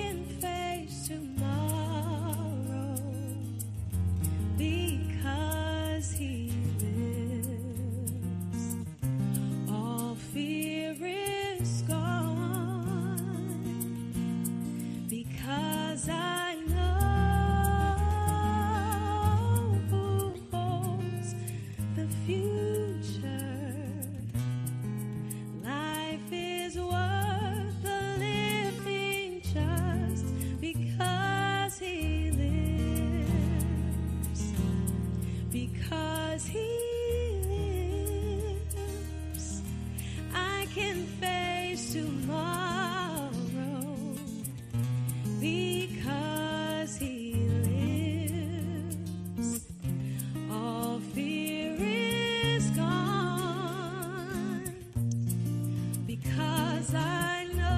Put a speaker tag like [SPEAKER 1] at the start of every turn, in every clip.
[SPEAKER 1] can face tomorrow because He lives. All fear is gone because I know who holds the future. Life is worth the living just because He lives. Because He lives, I can face tomorrow. Because He lives, all fear is gone. Because I know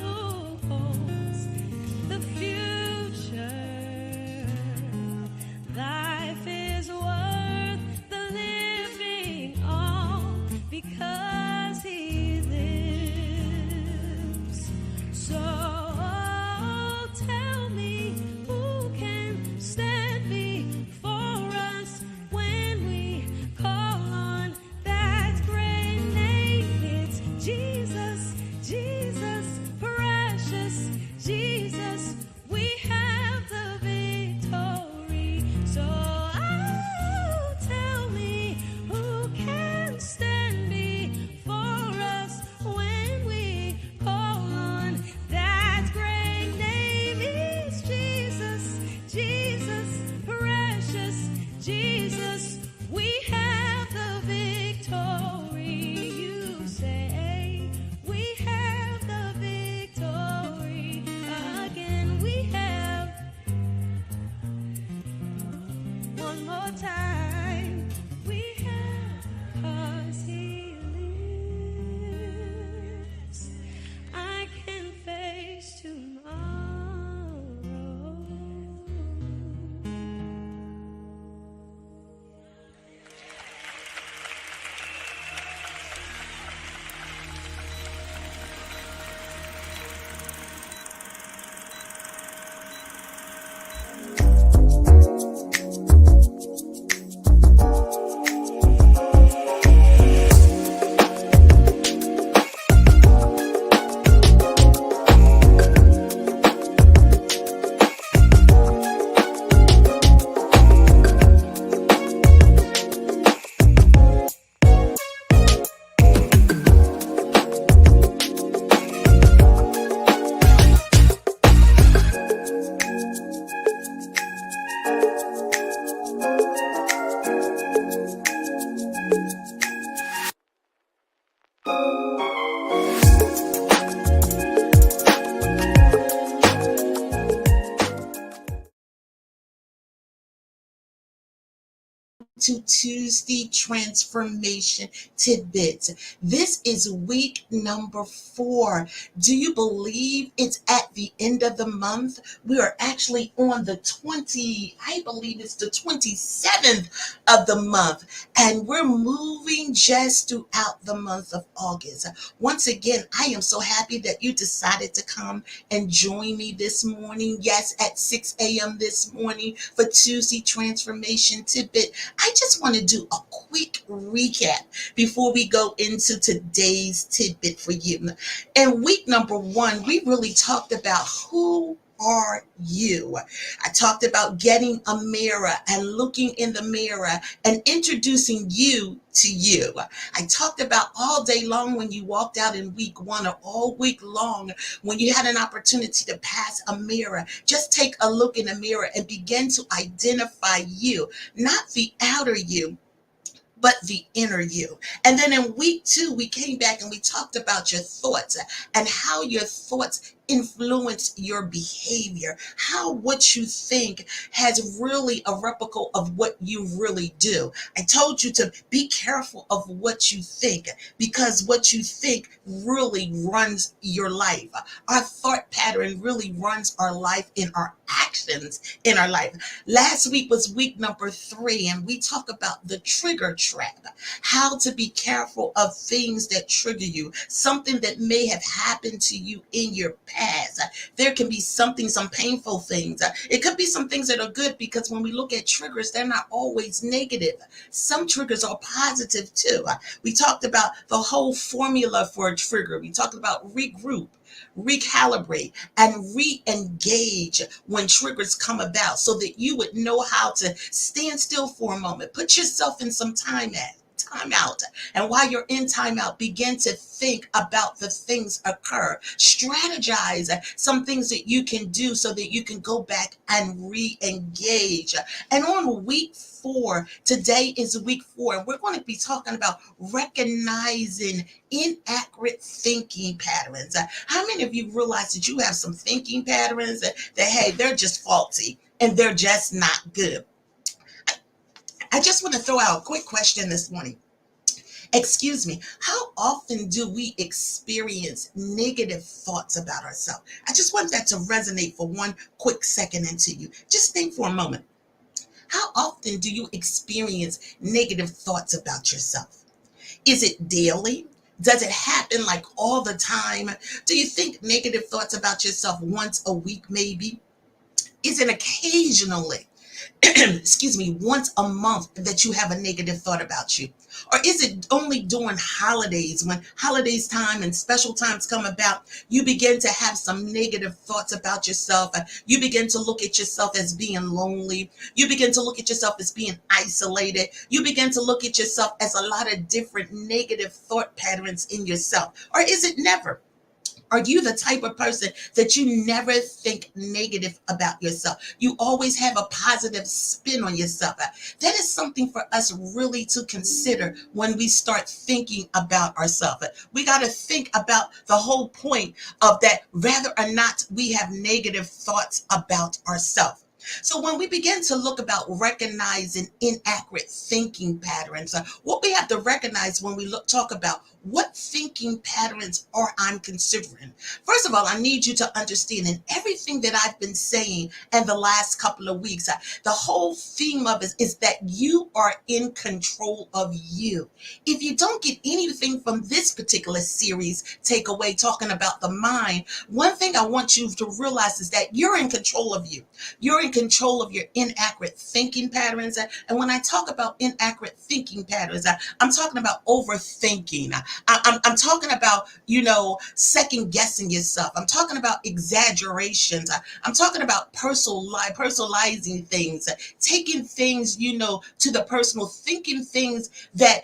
[SPEAKER 1] who holds the future. Life is worth the living all because He lives. So tell me, who can stand before us when we call on that great name? It's Jesus, Jesus, precious Jesus. We have the victory. So tell me, who can stand before us when we call on that great name? It's Jesus, Jesus, precious Jesus. We have the victory. You say we have the victory. Again, we have. One more time. We have, 'cause He lives. I can face tomorrow.
[SPEAKER 2] To Tuesday Transformation Tidbit. This is week number 4. Do you believe it's at the end of the month? We are actually on the 27th of the month, and we're moving just throughout the month of August. Once again, I am so happy that you decided to come and join me this morning. Yes, at 6 a.m. this morning for Tuesday Transformation Tidbit. I just want to do a quick recap before we go into today's tidbit for you. In week number 1, we really talked about who are you. I talked about getting a mirror and looking in the mirror and introducing you to you. I talked about all day long when you walked out in week 1, or all week long when you had an opportunity to pass a mirror. Just take a look in the mirror and begin to identify you, not the outer you, but the inner you. And then in week 2, we came back and we talked about your thoughts and how your thoughts influence your behavior, how what you think has really a replica of what you really do. I told you to be careful of what you think, because what you think really runs your life. Our thought pattern really runs our life in our actions in our life. Last week was week number 3, and we talk about the trigger trap, how to be careful of things that trigger you, something that may have happened to you in your past. There can be something, some painful things. It could be some things that are good, because when we look at triggers, they're not always negative. Some triggers are positive too. We talked about the whole formula for a trigger. We talked about regroup, recalibrate, and re-engage when triggers come about, so that you would know how to stand still for a moment, put yourself in some time out, and while you're in time out, begin to think about the things occur, strategize some things that you can do so that you can go back and re-engage. And on week 4, today is week 4, and we're going to be talking about recognizing inaccurate thinking patterns. How many of you realize that you have some thinking patterns that hey, they're just faulty and they're just not good? I just want to throw out a quick question this morning. Excuse me, how often do we experience negative thoughts about ourselves? I just want that to resonate for one quick second into you. Just think for a moment. How often do you experience negative thoughts about yourself? Is it daily? Does it happen like all the time? Do you think negative thoughts about yourself once a week maybe? Is it occasionally? Excuse me, once a month that you have a negative thought about you? Or is it only during holidays, when holidays time and special times come about, you begin to have some negative thoughts about yourself? You begin to look at yourself as being lonely. You begin to look at yourself as being isolated. You begin to look at yourself as a lot of different negative thought patterns in yourself. Or is it never? Are you the type of person that you never think negative about yourself? You always have a positive spin on yourself. That is something for us really to consider when we start thinking about ourselves. We got to think about the whole point of that, whether or not we have negative thoughts about ourselves. So when we begin to look about recognizing inaccurate thinking patterns, what we have to recognize when we talk about what thinking patterns are I'm considering. First of all, I need you to understand in everything that I've been saying in the last couple of weeks, the whole theme of it is that you are in control of you. If you don't get anything from this particular series takeaway talking about the mind, one thing I want you to realize is that you're in control of you. You're in control of your inaccurate thinking patterns. And when I talk about inaccurate thinking patterns, I'm talking about overthinking. I'm talking about, second guessing yourself. I'm talking about exaggerations. I'm talking about personalizing things, taking things, to the personal, thinking things that,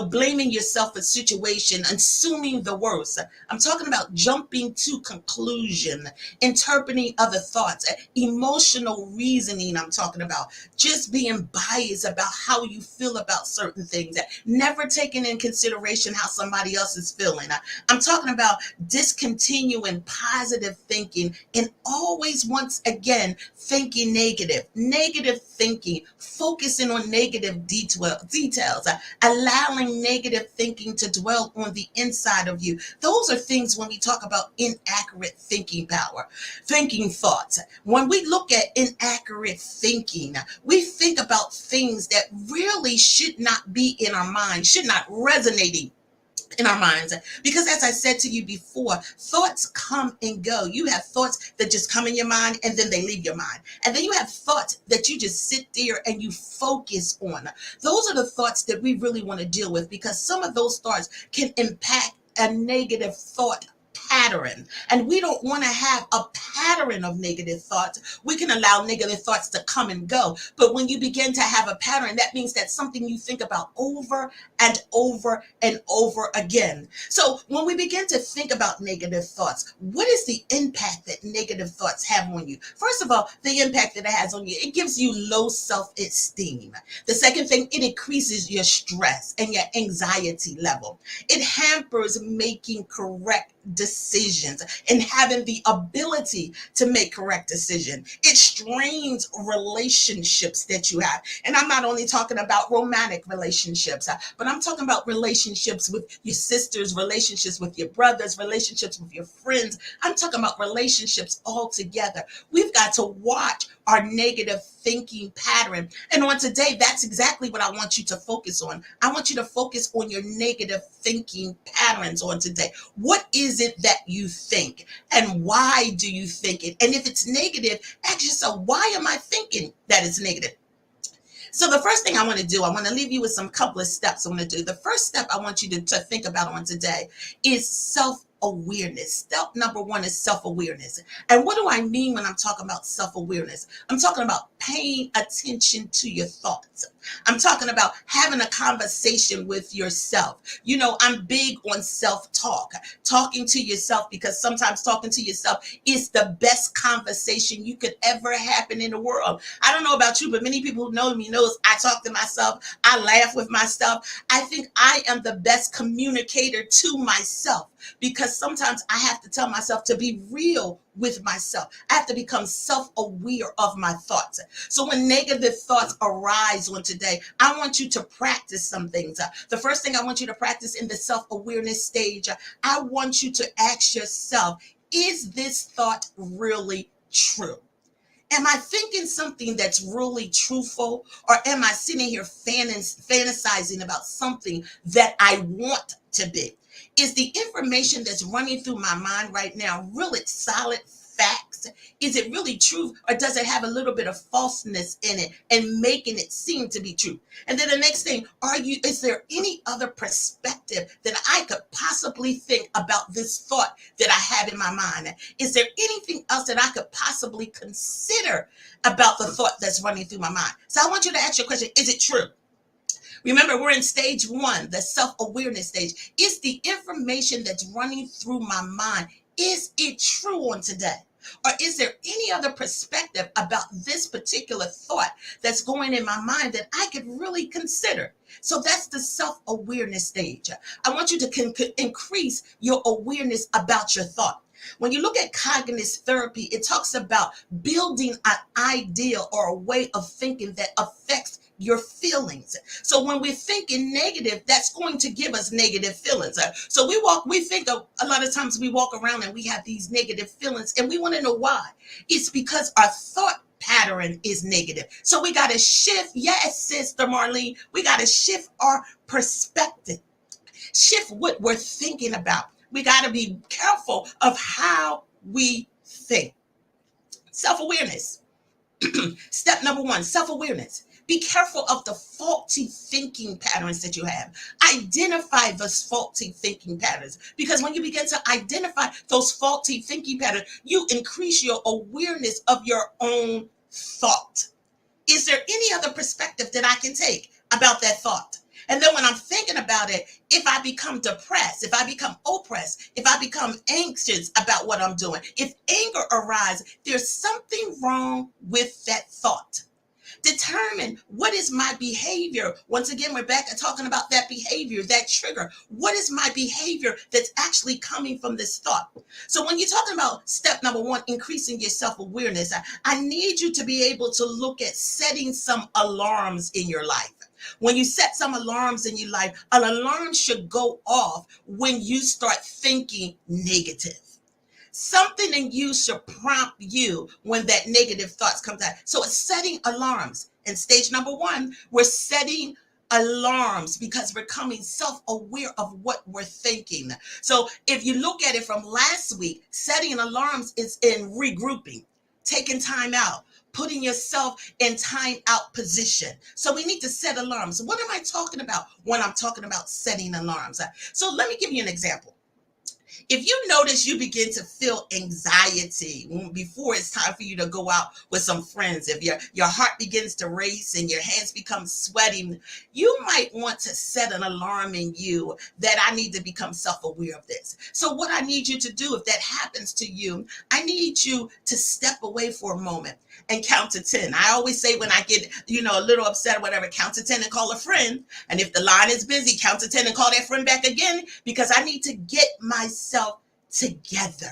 [SPEAKER 2] blaming yourself for situation, assuming the worst. I'm talking about jumping to conclusion, interpreting other thoughts, emotional reasoning. I'm talking about just being biased about how you feel about certain things, never taking in consideration how somebody else is feeling. I'm talking about discontinuing positive thinking and always, once again, thinking negative thinking, focusing on negative details, allowing negative thinking to dwell on the inside of you. Those are things when we talk about inaccurate thinking thoughts. When we look at inaccurate thinking, we think about things that really should not be in our mind, should not resonating in our minds. Because as I said to you before, thoughts come and go. You have thoughts that just come in your mind and then they leave your mind. And then you have thoughts that you just sit there and you focus on. Those are the thoughts that we really want to deal with, because some of those thoughts can impact a negative thought pattern, and we don't want to have a pattern of negative thoughts. We can allow negative thoughts to come and go, but when you begin to have a pattern, that means that's something you think about over and over and over again. So when we begin to think about negative thoughts, what is the impact that negative thoughts have on you? First of all, the impact that it has on you, it gives you low self-esteem. The second thing, it increases your stress and your anxiety level. It hampers making correct decisions and having the ability to make correct decisions. It strains relationships that you have. And I'm not only talking about romantic relationships, but I'm talking about relationships with your sisters, relationships with your brothers, relationships with your friends. I'm talking about relationships altogether. We've got to watch our negative thinking pattern. And on today, that's exactly what I want you to focus on. I want you to focus on your negative thinking patterns on today. What is it that you think? And why do you think it? And if it's negative, ask yourself, why am I thinking that it's negative? So the first thing I want to do, I want to leave you with some couple of steps I want to do. The first step I want you to think about on today is self-awareness. Step number one is self-awareness. And what do I mean when I'm talking about self-awareness? I'm talking about paying attention to your thoughts. I'm talking about having a conversation with yourself. You know, I'm big on self-talk, talking to yourself, because sometimes talking to yourself is the best conversation you could ever happen in the world. I don't know about you, but many people who know me knows I talk to myself. I laugh with myself. I think I am the best communicator to myself, because sometimes I have to tell myself to be real with myself. I have to become self-aware of my thoughts. So when negative thoughts arise on today, I want you to practice some things. The first thing I want you to practice in the self-awareness stage, I want you to ask yourself, is this thought really true? Am I thinking something that's really truthful, or am I sitting here fantasizing about something that I want to be? Is the information that's running through my mind right now really solid facts? Is it really true, or does it have a little bit of falseness in it and making it seem to be true? And then the next thing, is there any other perspective that I could possibly think about this thought that I have in my mind? Is there anything else that I could possibly consider about the thought that's running through my mind? So I want you to ask your question, is it true? Remember, we're in stage one, the self-awareness stage. Is the information that's running through my mind, is it true on today? Or is there any other perspective about this particular thought that's going in my mind that I could really consider? So that's the self-awareness stage. I want you to increase your awareness about your thought. When you look at cognitive therapy, it talks about building an ideal or a way of thinking that affects your feelings. So when we're thinking negative, that's going to give us negative feelings. So we think of, a lot of times we walk around and we have these negative feelings, and we want to know why. It's because our thought pattern is negative. So we got to shift. Yes, Sister Marlene, we got to shift our perspective, shift what we're thinking about. We got to be careful of how we think. Self-awareness. Step number one, self-awareness. Be careful of the faulty thinking patterns that you have. Identify those faulty thinking patterns, because when you begin to identify those faulty thinking patterns, you increase your awareness of your own thought. Is there any other perspective that I can take about that thought? And then when I'm thinking about it, if I become depressed, if I become oppressed, if I become anxious about what I'm doing, if anger arises, there's something wrong with that thought. Determine, what is my behavior? Once again, we're back to talking about that behavior, that trigger. What is my behavior that's actually coming from this thought? So when you're talking about step number one, increasing your self-awareness, I need you to be able to look at setting some alarms in your life. When you set some alarms in your life, an alarm should go off when you start thinking negative. Something in you should prompt you when that negative thoughts comes out. So it's setting alarms. And stage number one, we're setting alarms because we're becoming self-aware of what we're thinking. So if you look at it from last week, setting alarms is in regrouping, taking time out, putting yourself in time out position. So we need to set alarms. What am I talking about when I'm talking about setting alarms? So let me give you an example. If you notice you begin to feel anxiety before it's time for you to go out with some friends, if your heart begins to race and your hands become sweaty, you might want to set an alarm in you that I need to become self-aware of this. So what I need you to do, if that happens to you, I need you to step away for a moment and count to 10. I always say when I get, a little upset or whatever, count to 10 and call a friend. And if the line is busy, count to 10 and call that friend back again, because I need to get myself together.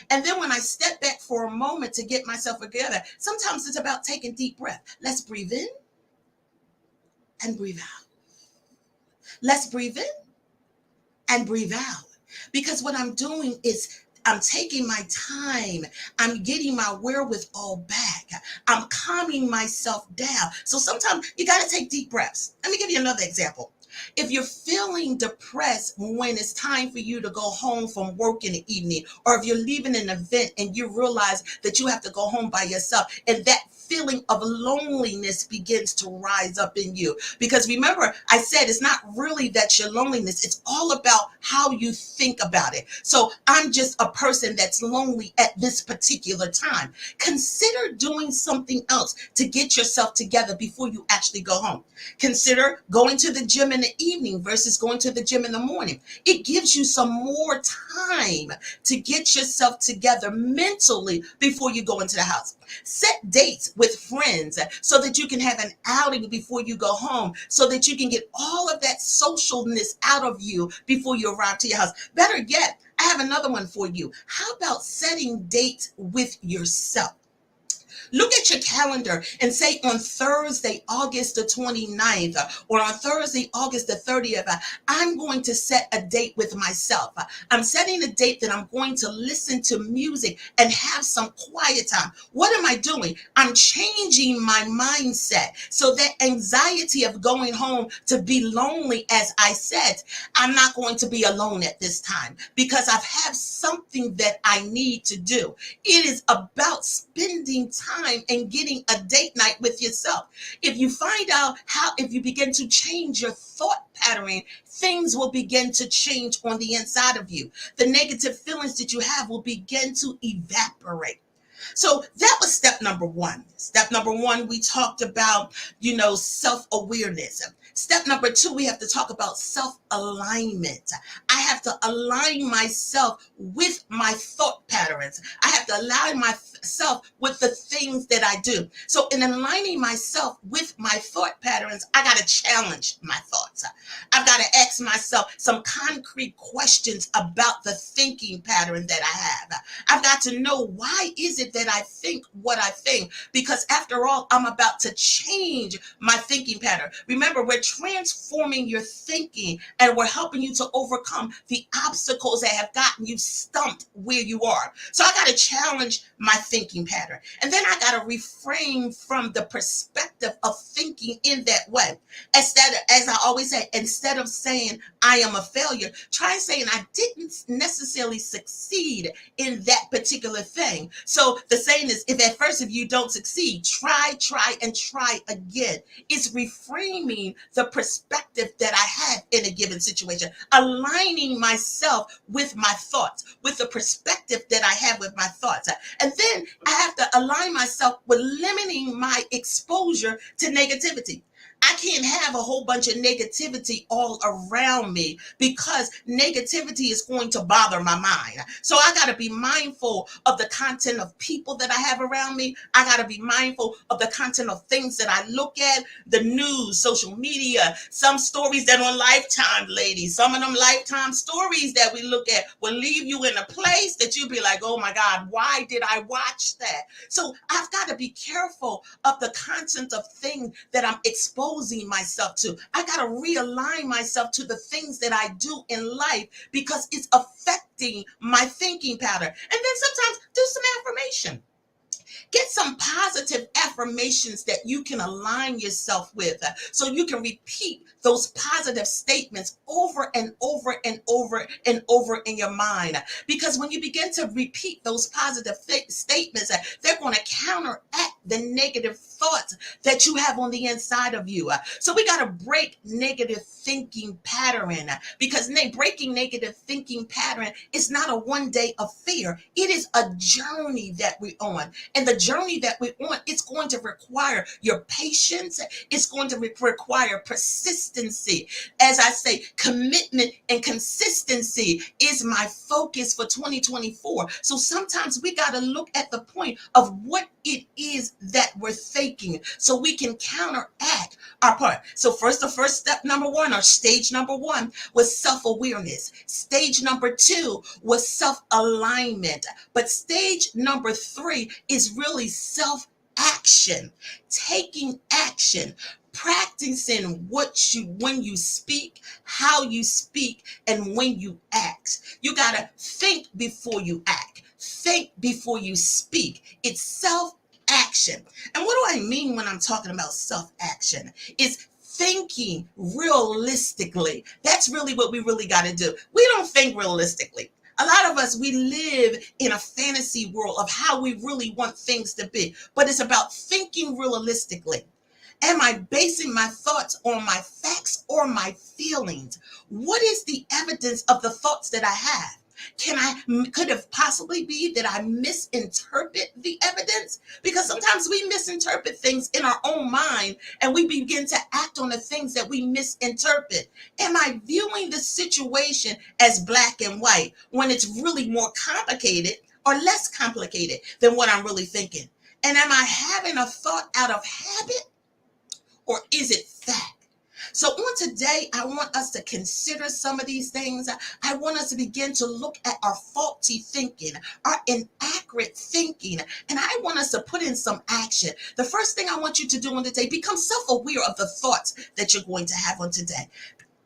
[SPEAKER 2] And then when I step back for a moment to get myself together, sometimes it's about taking deep breath. Let's breathe in and breathe out. Let's breathe in and breathe out. Because what I'm doing is I'm taking my time. I'm getting my wherewithal back. I'm calming myself down. So sometimes you got to take deep breaths. Let me give you another example. If you're feeling depressed when it's time for you to go home from work in the evening, or if you're leaving an event and you realize that you have to go home by yourself, and that feeling of loneliness begins to rise up in you. Because remember, I said it's not really that your loneliness, it's all about how you think about it. So I'm just a person that's lonely at this particular time. Consider doing something else to get yourself together before you actually go home. Consider going to the gym in the evening versus going to the gym in the morning. It gives you some more time to get yourself together mentally before you go into the house. Set dates with friends so that you can have an outing before you go home, so that you can get all of that socialness out of you before you arrive to your house. Better yet, I have another one for you. How about setting dates with yourself? Look at your calendar and say on Thursday, August the 29th, or on Thursday, August the 30th, I'm going to set a date with myself. I'm setting a date that I'm going to listen to music and have some quiet time. What am I doing? I'm changing my mindset so that anxiety of going home to be lonely, as I said, I'm not going to be alone at this time because I've had something that I need to do. It is about spending time and getting a date night with yourself. If you find out how, if you begin to change your thought pattern, things will begin to change on the inside of you. The negative feelings that you have will begin to evaporate. So that was step number one. Step number one, we talked about, self-awareness. Step number two, we have to talk about self-alignment. I have to align myself with my thought patterns. I have to align myself with the things that I do. So in aligning myself with my thought patterns, I got to challenge my thoughts. I've got to ask myself some concrete questions about the thinking pattern that I have. I've got to know, why is it that I think what I think? Because after all, I'm about to change my thinking pattern. Remember, we're transforming your thinking, and we're helping you to overcome the obstacles that have gotten you stumped where you are. So I got to challenge my thinking pattern. And then I got to refrain from the perspective of thinking in that way. Instead, as I always say, instead of saying I am a failure, try saying I didn't necessarily succeed in that particular thing. So the saying is, if you don't succeed, try, and try again. It's reframing the perspective that I have in a given situation, aligning myself with my thoughts, with the perspective that I have with my thoughts. And then I have to align myself with limiting my exposure to negativity. I can't have a whole bunch of negativity all around me, because negativity is going to bother my mind. So I got to be mindful of the content of people that I have around me. I got to be mindful of the content of things that I look at, the news, social media, some stories that on Lifetime, ladies, some of them Lifetime stories that we look at will leave you in a place that you'll be like, oh my God, why did I watch that? So I've got to be careful of the content of things that I'm exposing myself to. I got to realign myself to the things that I do in life, because it's affecting my thinking pattern. And then sometimes do some affirmation. Get some positive affirmations that you can align yourself with, so you can repeat those positive statements over and over and over and over in your mind. Because when you begin to repeat those positive statements, they're going to counteract the negative thoughts that you have on the inside of you. So we got to break negative thinking pattern, because breaking negative thinking pattern is not a one-day affair. It is a journey that we're on. And the journey that we're on, it's going to require your patience. It's going to require persistency. As I say, commitment and consistency is my focus for 2024. So sometimes we got to look at the point of what it is that we're thinking, so we can counteract our part. So the first step number one, or stage number one, was self-awareness. Stage number two was self-alignment. But stage number three is really self-action, taking action, practicing when you speak, how you speak, and when you act. You got to think before you act. Think before you speak. It's self-action. And what do I mean when I'm talking about self-action? It's thinking realistically. That's really what we really got to do. We don't think realistically. A lot of us, we live in a fantasy world of how we really want things to be, but it's about thinking realistically. Am I basing my thoughts on my facts or my feelings? What is the evidence of the thoughts that I have? Could it possibly be that I misinterpret the evidence? Because sometimes we misinterpret things in our own mind and we begin to act on the things that we misinterpret. Am I viewing the situation as black and white when it's really more complicated or less complicated than what I'm really thinking? And am I having a thought out of habit, or is it fact? So on today, I want us to consider some of these things. I want us to begin to look at our faulty thinking, our inaccurate thinking, and I want us to put in some action. The first thing I want you to do on today, become self-aware of the thoughts that you're going to have on today.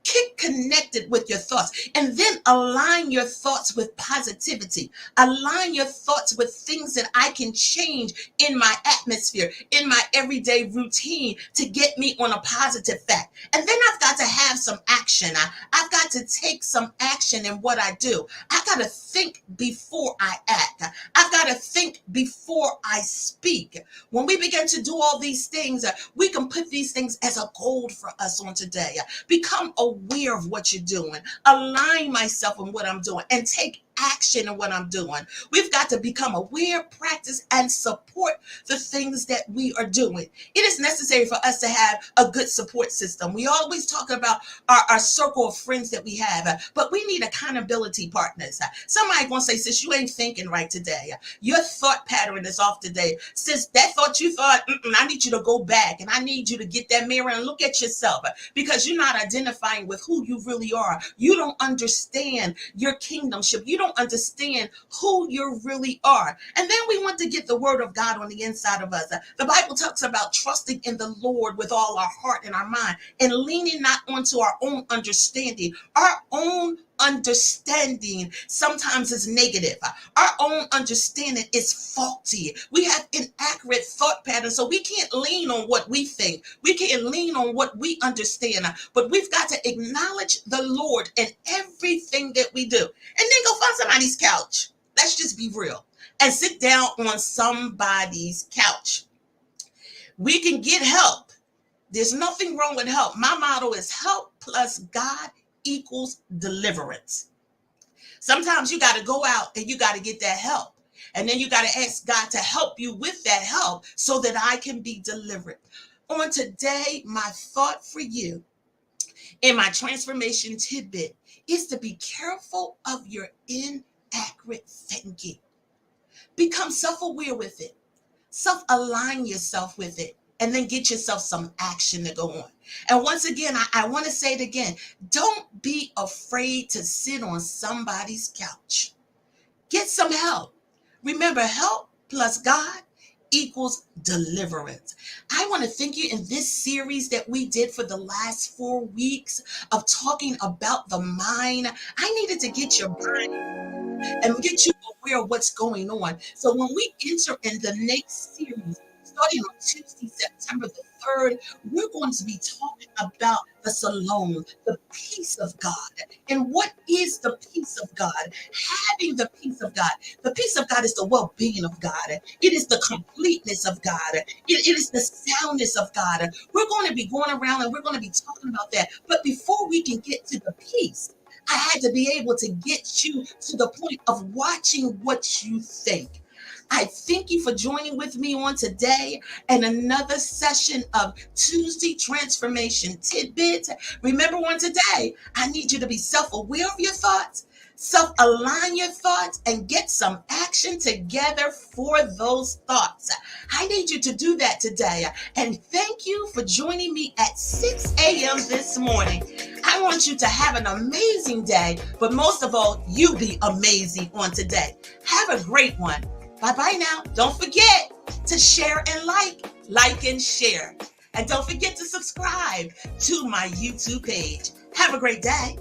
[SPEAKER 2] Get connected with your thoughts, and then align your thoughts with positivity. Align your thoughts with things that I can change in my atmosphere, in my everyday routine, to get me on a positive fact. And then I've got to have some action. I've got to take some action in what I do. I've got to think before I act. I've got to think before I speak. When we begin to do all these things, we can put these things as a goal for us on today. Become aware of what you're doing, align myself in what I'm doing, and take action in what I'm doing. We've got to become aware, practice, and support the things that we are doing. It is necessary for us to have a good support system. We always talk about our circle of friends that we have, but we need accountability partners. Somebody gonna say, sis, you ain't thinking right today. Your thought pattern is off today. Sis, that thought you thought, I need you to go back, and I need you to get that mirror and look at yourself, because you're not identifying with who you really are. You don't understand your kingdomship. You don't understand who you really are. And then we want to get the word of God on the inside of us. The Bible talks about trusting in the Lord with all our heart and our mind, and leaning not onto our own understanding. Our own understanding sometimes is negative. Our own understanding is faulty. We have inaccurate thought patterns, so we can't lean on what we think. We can't lean on what we understand, but we've got to acknowledge the Lord in everything that we do. And then go find somebody's couch. Let's just be real. And sit down on somebody's couch. We can get help. There's nothing wrong with help. My motto is help plus God equals deliverance. Sometimes you got to go out and you got to get that help. And then you got to ask God to help you with that help so that I can be delivered. On today, my thought for you in my transformation tidbit is to be careful of your inaccurate thinking. Become self-aware with it. Self-align yourself with it. And then get yourself some action to go on. And once again, I want to say it again. Don't be afraid to sit on somebody's couch. Get some help. Remember, help plus God equals deliverance. I want to thank you in this series that we did for the last 4 weeks of talking about the mind. I needed to get your mind and get you aware of what's going on. So when we enter in the next series, starting on Tuesday, September the 3rd, we're going to be talking about the shalom, the peace of God. And what is the peace of God? Having the peace of God. The peace of God is the well-being of God. It is the completeness of God. It is the soundness of God. We're going to be going around and we're going to be talking about that. But before we can get to the peace, I had to be able to get you to the point of watching what you think. I thank you for joining with me on today and another session of Tuesday Transformation Tidbit. Remember, on today, I need you to be self-aware of your thoughts, Self-align your thoughts and get some action together for those thoughts. I need you to do that today. And thank you for joining me at 6 a.m. this morning. I want you to have an amazing day, but most of all, you be amazing on today. Have a great one. Bye-bye now. Don't forget to share and like and share. And don't forget to subscribe to my YouTube page. Have a great day.